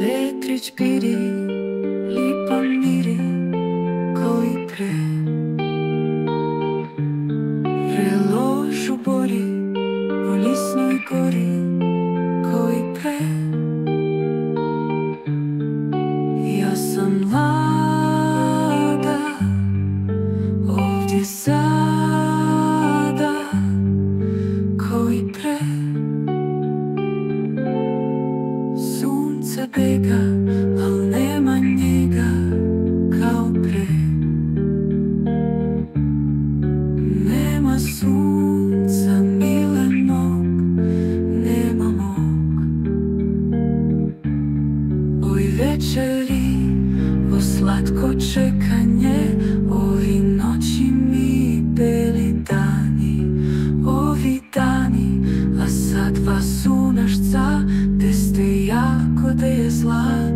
Vetrić piri, lipa miri, ko i pre. Vrelo žubori u lisnoj gori, ko i pre. Ja sam mlada, ovdje sada, ko i pre. Sunce bega, al nema njega kao pre. Nema sunca milenog, nema mog. Oj večeri, o slatko čekanje, ovi noći mi beli dani, ovi dani, a sad vas unašca, de ste jako, de je zlat.